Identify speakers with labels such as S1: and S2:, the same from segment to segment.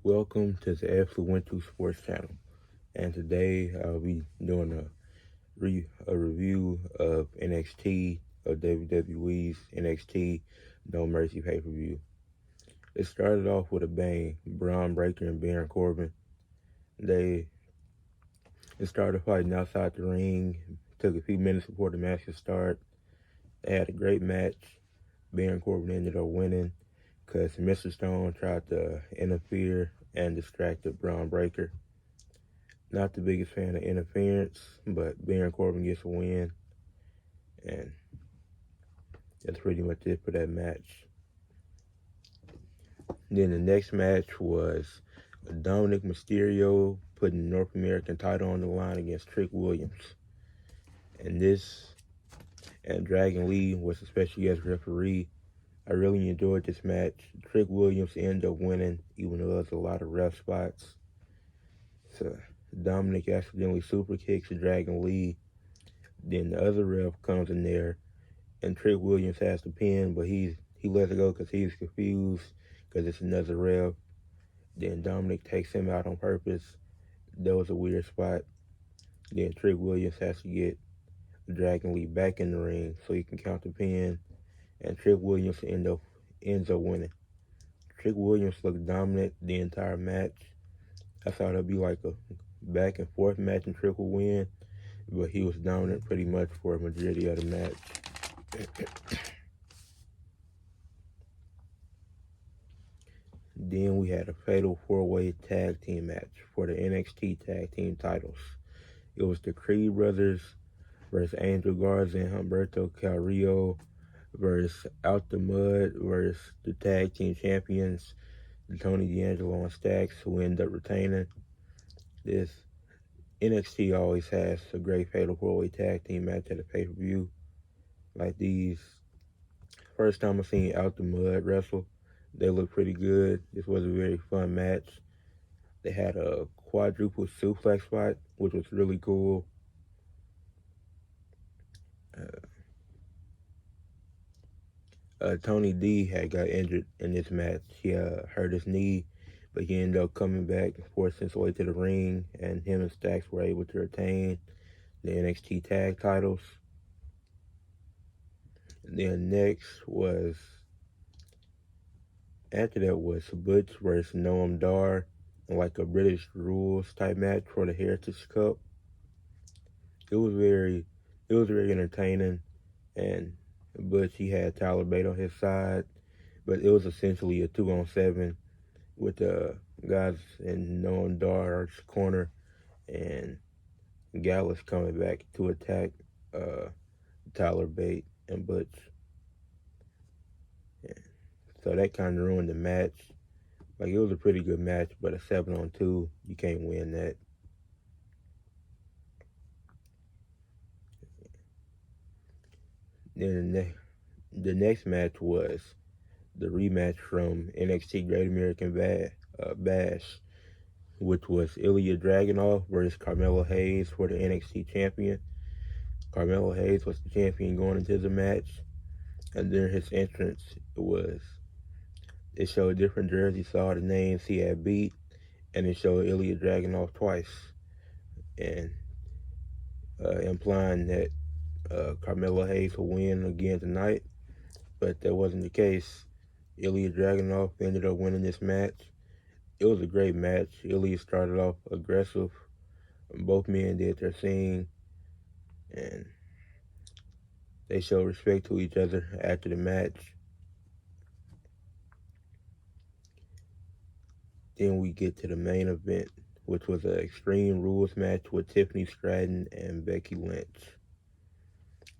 S1: Welcome to the Affluential Sports Channel, and today I'll be doing a review of NXT, of WWE's NXT No Mercy pay-per-view. It started off with a bang. Braun Breaker and Baron Corbin. They started fighting outside the ring. Took a few minutes before the match could start. They had a great match. Baron Corbin ended up winning because Mr. Stone tried to interfere and distracted Braun Breaker. Not the biggest fan of interference, but Baron Corbin gets a win, and that's pretty much it for that match. Then the next match was Dominic Mysterio putting the North American title on the line against Trick Williams. And Dragon Lee was a special guest referee. I really enjoyed this match. Trick Williams ended up winning, even though there was a lot of rough spots. So Dominic accidentally super kicks Dragon Lee. Then the other ref comes in there, and Trick Williams has the pin, but he lets it go because he's confused because it's another ref. Then Dominic takes him out on purpose. That was a weird spot. Then Trick Williams has to get Dragon Lee back in the ring so he can count the pin, and Trick Williams ends up winning. Trick Williams looked dominant the entire match. I thought it'd be like a back and forth match and Trick would win, but he was dominant pretty much for a majority of the match. Then we had a fatal four-way tag team match for the NXT tag team titles. It was the Creed brothers versus Angel Garza and Humberto Carrillo versus Out the Mud versus the tag team champions, Tony D'Angelo and Stacks, who ended up retaining. This NXT always has a great fatal four-way tag team match at a pay-per-view like these. First time I seen Out the Mud wrestle, they look pretty good. This was a very fun match. They had a quadruple suplex spot, which was really cool. Tony D had got injured in this match. He hurt his knee, but he ended up coming back and forcing his way to the ring, and him and Stacks were able to retain the NXT tag titles. And then after that was Butch versus Noam Dar, in like a British rules type match for the Heritage Cup. It was very entertaining, and Butch, he had Tyler Bate on his side, but it was essentially a 2-on-7 with the guys in Noam Dar's corner and Gallus coming back to attack Tyler Bate and Butch. Yeah. So that kind of ruined the match. Like, it was a pretty good match, but a 7-on-2, you can't win that. Then the next match was the rematch from NXT Great American Bash, which was Ilya Dragunov versus Carmelo Hayes for the NXT champion. Carmelo Hayes was the champion going into the match, and during his entrance, it showed different jerseys, saw the names he had beat, and it showed Ilya Dragunov twice, and implying that Carmelo Hayes will win again tonight, but that wasn't the case. Ilya Dragunov ended up winning this match. It was a great match. Ilya started off aggressive. Both men did their thing, and they showed respect to each other after the match. Then we get to the main event, which was an Extreme Rules match with Tiffany Stratton and Becky Lynch.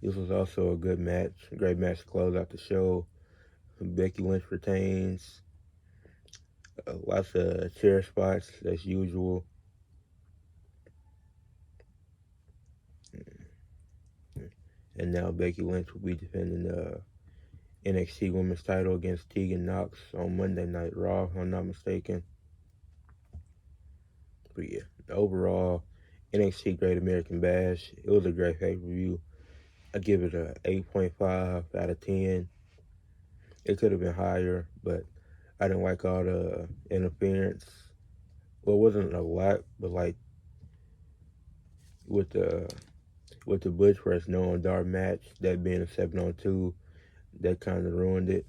S1: This was also a good match, a great match to close out the show. Becky Lynch retains. Lots of chair spots as usual. And now Becky Lynch will be defending the NXT Women's title against Tegan Knox on Monday Night Raw, if I'm not mistaken. But yeah, overall, NXT Great American Bash, it was a great pay-per-view. I give it a 8.5 out of 10. It could have been higher, but I didn't like all the interference. Well, it wasn't a lot, but like with the Butch versus Noam Dar match, that being a 7-on-2, that kind of ruined it.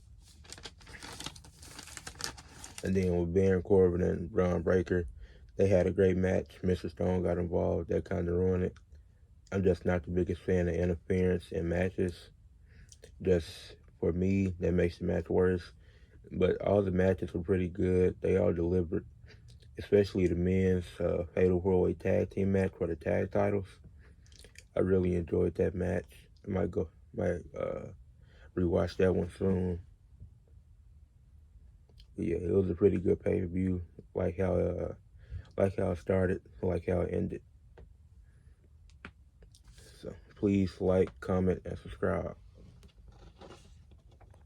S1: And then with Baron Corbin and Braun Breaker, they had a great match. Mr. Stone got involved. That kind of ruined it. I'm just not the biggest fan of interference in matches. Just for me, that makes the match worse. But all the matches were pretty good. They all delivered, especially the men's Fatal 4-Way Tag Team match for the tag titles. I really enjoyed that match. I might rewatch that one soon. But yeah, it was a pretty good pay-per-view. Like how it started, like how it ended. So please like, comment, and subscribe.